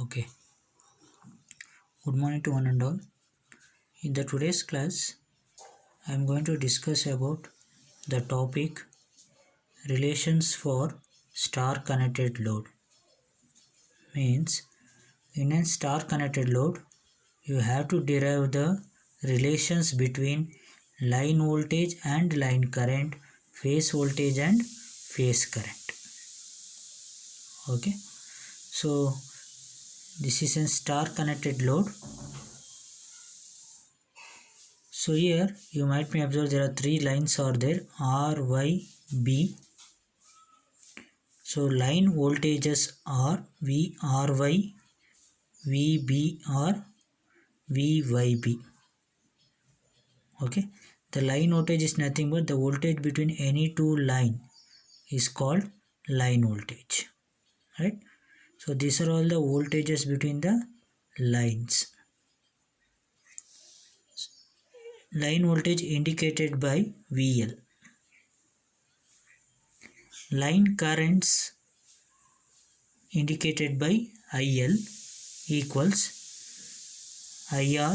Okay. Good morning to one and all. In the today's class, I am going to discuss about the topic relations for star connected load. Means in a star connected load, you have to derive the relations between line voltage and line current, phase voltage and phase current. Okay. So this is a star connected load. So here you might be observe there are three lines are there R, Y, B. So line voltages are VRY, VBR, VYB. Okay. The line voltage is nothing but the voltage between any two line is called line voltage. Right. So these are all the voltages between the lines. Line voltage indicated by VL. Line currents indicated by IL equals IR,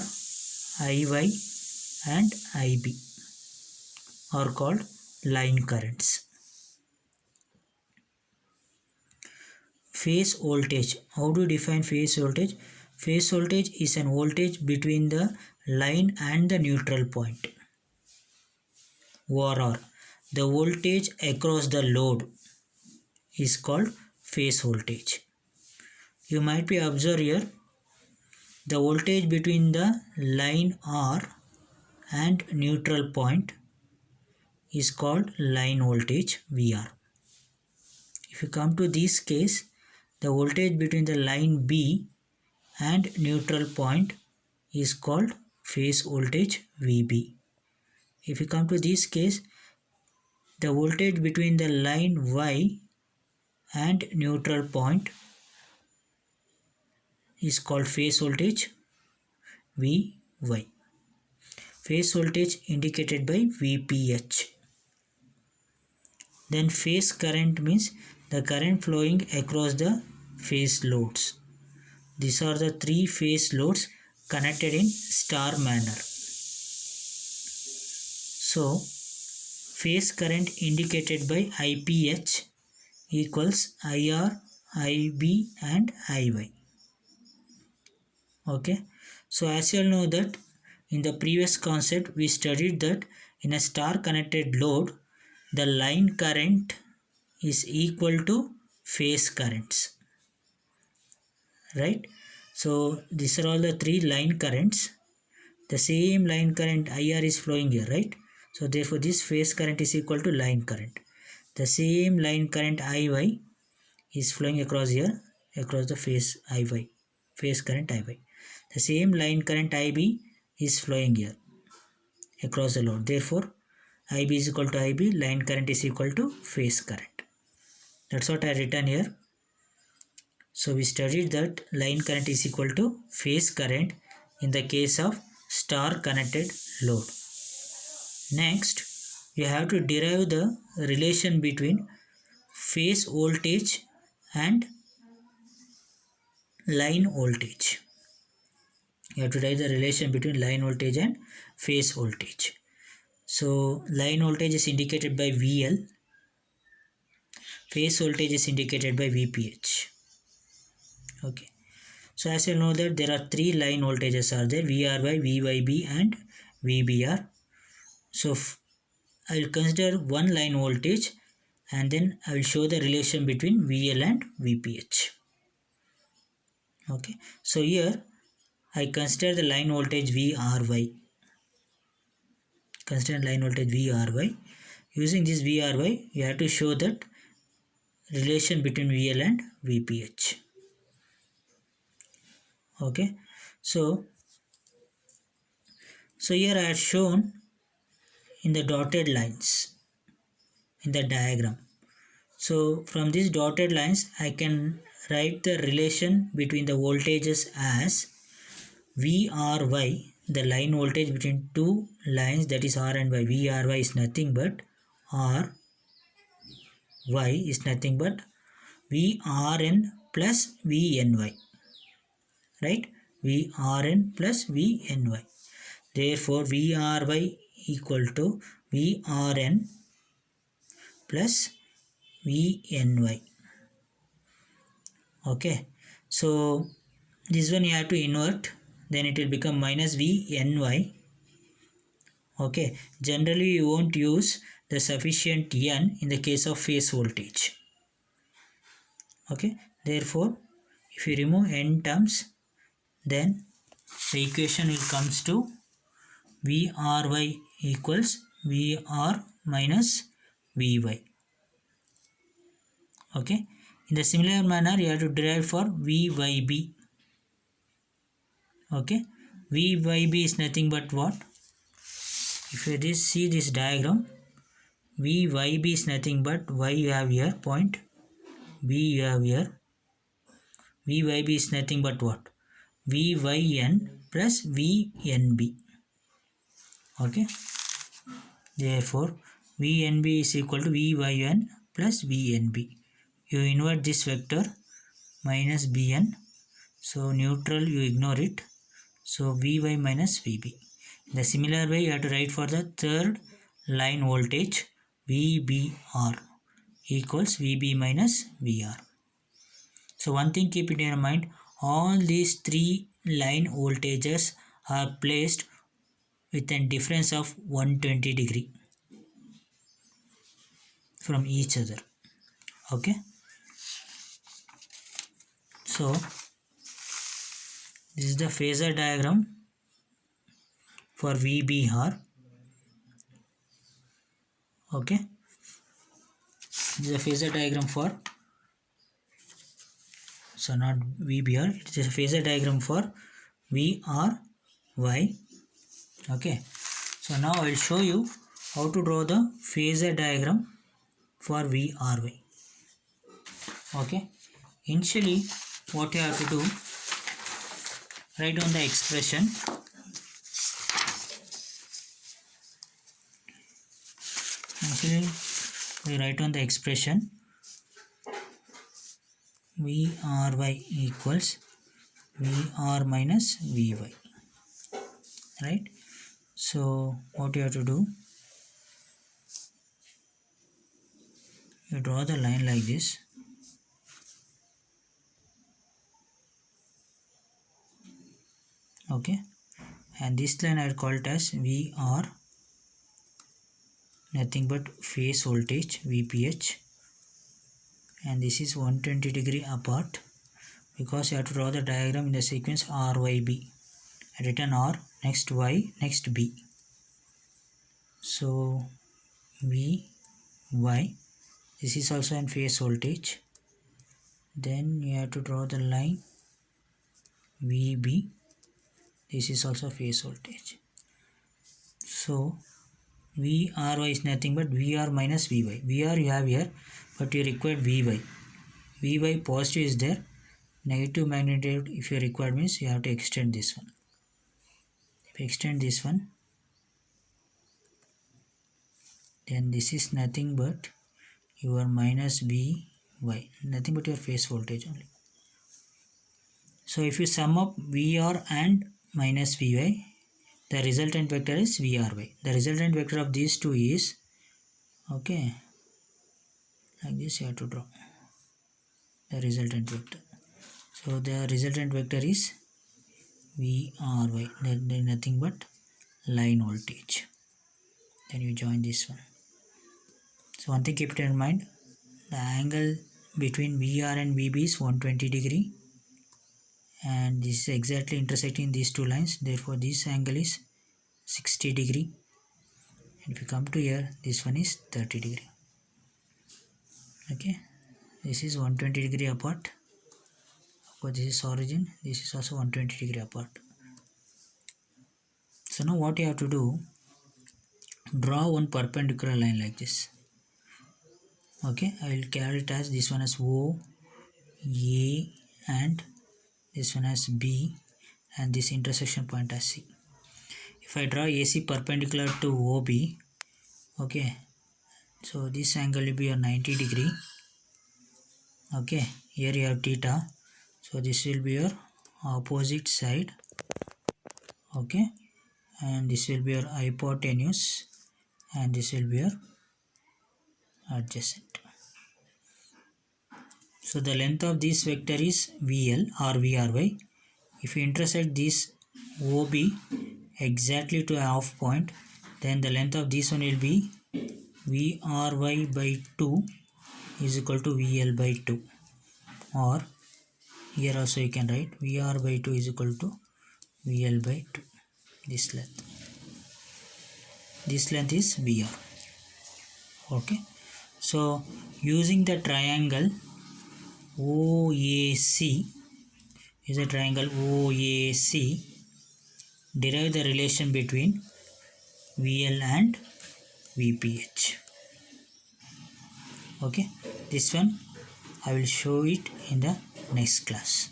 IY and IB are called line currents. Phase voltage. How do you define phase voltage? Phase voltage is an voltage between the line and the neutral point. VRR. The voltage across the load is called phase voltage. You might be observe here the voltage between the line R and neutral point is called line voltage VR. If you come to this case, the voltage between the line B and neutral point is called phase voltage VB. If you come to this case, the voltage between the line Y and neutral point is called phase voltage VY. Phase voltage indicated by VPH. Then phase current means the current flowing across the phase loads. These are the three phase loads connected in star manner. So, phase current indicated by IPH equals IR, IB and IY. Okay. So, as you all know that in the previous concept we studied that in a star connected load the line current is equal to phase currents. Right. So, these are all the three line currents. The same line current IR is flowing here, right? So therefore this phase current is equal to line current. The same line current IY is flowing across here, across the phase IY, phase current IY. The same line current IB is flowing here across the load. Therefore IB is equal to IB, line current is equal to phase current. That's what I written here. So we studied that line current is equal to phase current in the case of star connected load. Next, you have to derive the relation between phase voltage and line voltage. You have to derive the relation between line voltage and phase voltage. So, line voltage is indicated by VL, phase voltage is indicated by VPH. Okay. So, as you know that there are three line voltages are there, VRY, VYB and VBR. So, I will consider one line voltage and then I will show the relation between VL and VPH. Okay. So, here I consider the line voltage VRY. Consider line voltage VRY. Using this VRY, you have to show that relation between VL and VPH. Okay. So here I have shown in the dotted lines in the diagram. So from these dotted lines I can write the relation between the voltages as VRY, the line voltage between two lines, that is R and Y. VRY is nothing but R, Y is nothing but VRN plus VNY. right? Vrn plus Vny. Therefore Vry equal to Vrn plus Vny. Okay, so this one you have to invert, then it will become minus Vny. Okay, generally you won't use the sufficient n in the case of phase voltage. Okay, therefore if you remove n terms, then the equation will comes to Vry equals Vr minus Vy. Okay, in the similar manner you have to derive for Vyb. Okay, Vyb is nothing but what? If you see this diagram, Vyb is nothing but y you have here point, b you have here. Vyb is nothing but what? Vyn plus Vnb. Okay, therefore Vnb is equal to Vyn plus Vnb. You invert this vector minus Bn, so neutral you ignore it, so Vy minus Vb. In the similar way you have to write for the third line voltage, Vbr equals Vb minus Vr. So one thing keep it in your mind, all these three line voltages are placed with a difference of 120 degree from each other. Okay, so this is the phasor diagram for Vbr. Okay, this is a phasor diagram for, so not Vbr, it is a phasor diagram for Vry. Okay, so now I will show you how to draw the phasor diagram for Vry. Okay, initially what you have to do, write down the expression. Initially we write down the expression Vry equals Vr minus Vy, right? So what you have to do, you draw the line like this. Okay, and this line I will call it as Vr, nothing but phase voltage Vph, and this is 120 degree apart because you have to draw the diagram in the sequence RYB. I written R, next Y, next B. So Vy, this is also in phase voltage. Then you have to draw the line Vb, this is also phase voltage. So Vry is nothing but Vr minus Vy. Vr you have here, but you require Vy. Vy positive is there, negative magnitude if you require means you have to extend this one. If you extend this one, then this is nothing but your minus Vy, nothing but your phase voltage only. So if you sum up Vr and minus Vy, the resultant vector is Vry. The resultant vector of these two is, okay, like this you have to draw the resultant vector. So the resultant vector is Vry, that is nothing but line voltage. Then you join this one. So one thing keep it in mind, the angle between Vr and Vb is 120 degree, and this is exactly intersecting these two lines, therefore this angle is 60 degree, and if you come to here, this one is 30 degree. Okay, this is 120 degree apart. Of course, this is origin, this is also 120 degree apart. So now what you have to do, draw one perpendicular line like this. Okay, I will carry it as this one as O, A, and this one as B, and this intersection point as C. If I draw AC perpendicular to OB, okay, so this angle will be a 90 degree. Okay, here you have theta, so this will be your opposite side. Okay, and this will be your hypotenuse and this will be your adjacent. So the length of this vector is VL or VRY. If you intersect this OB exactly to a half point, then the length of this one will be VRY by 2 is equal to VL by 2, or here also you can write VR by 2 is equal to VL by 2. This length is VR. Okay, so using the triangle OAC, is a triangle OAC, derive the relation between VL and VPH. Okay, this one I will show it in the next class.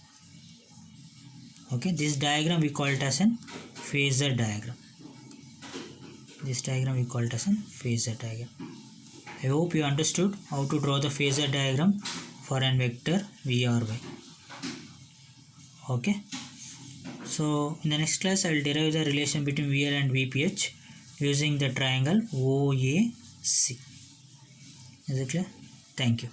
Okay, this diagram we call it as an phasor diagram. This diagram we call it as an phasor diagram. I hope you understood how to draw the phasor diagram for an vector V or Y. Okay, so in the next class I will derive the relation between VL and VPH using the triangle OAC. Is it clear? Thank you.